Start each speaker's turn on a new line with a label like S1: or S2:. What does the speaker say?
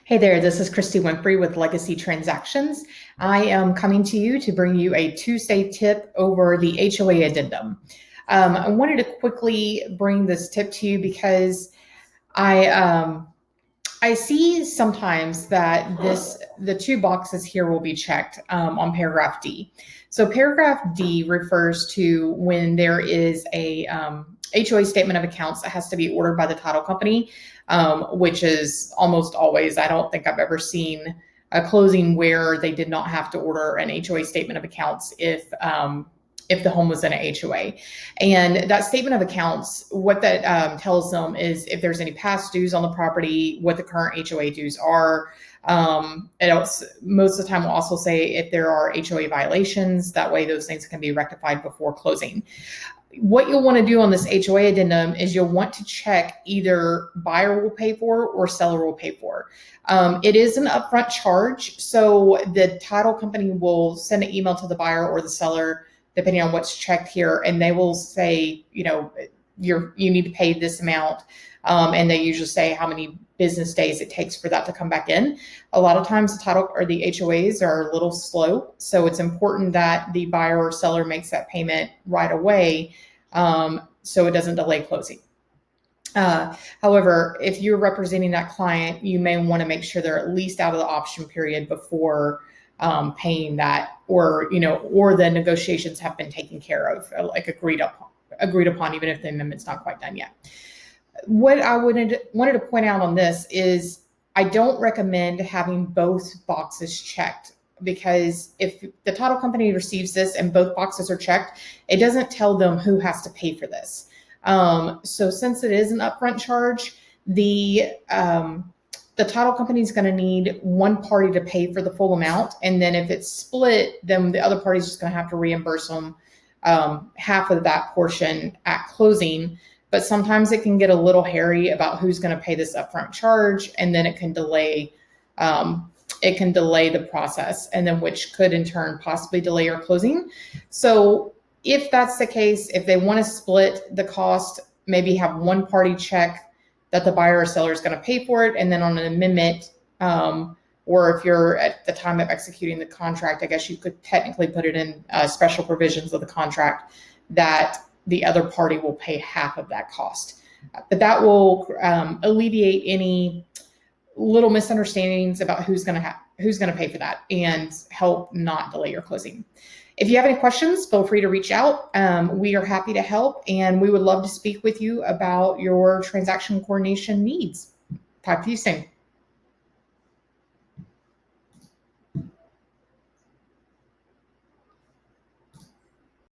S1: Hey there, this is Christy Winfrey with Legacy Transactions. I am coming to you to bring you a Tuesday tip over the HOA Addendum. I wanted to quickly bring this tip to you because I see sometimes that the two boxes here will be checked on paragraph D. So paragraph D refers to when there is a HOA statement of accounts that has to be ordered by the title company, which is almost always. I don't think I've ever seen a closing where they did not have to order an HOA statement of accounts if the home was in a HOA. And that statement of accounts, what that tells them is if there's any past dues on the property, what the current HOA dues are. Most of the time will also say if there are HOA violations. That way those things can be rectified before closing. What you'll want to do on this HOA addendum is you'll want to check either buyer will pay for or seller will pay for. It is an upfront charge, so the title company will send an email to the buyer or the seller, depending on what's checked here, and they will say, you need to pay this amount, and they usually say how many business days it takes for that to come back in. A lot of times the title or the HOAs are a little slow, so it's important that the buyer or seller makes that payment right away, so it doesn't delay closing. However, if you're representing that client, you may want to make sure they're at least out of the option period before paying that, or the negotiations have been taken care of, like agreed upon, even if the amendment's not quite done yet. What I wanted to point out on this is I don't recommend having both boxes checked, because if the title company receives this and both boxes are checked, it doesn't tell them who has to pay for this. So since it is an upfront charge, the title company is going to need one party to pay for the full amount. And then if it's split, then the other party is just going to have to reimburse them half of that portion at closing. But sometimes it can get a little hairy about who's going to pay this upfront charge, and then it can delay the process, and then which could in turn possibly delay your closing. So if that's the case, if they want to split the cost, maybe have one party check that the buyer or seller is going to pay for it, and then on an amendment, or if you're at the time of executing the contract, I guess you could technically put it in special provisions of the contract that the other party will pay half of that cost. But that will alleviate any little misunderstandings about who's going to pay for that, and help not delay your closing. If you have any questions, feel free to reach out. We are happy to help, and we would love to speak with you about your transaction coordination needs. Talk to you soon.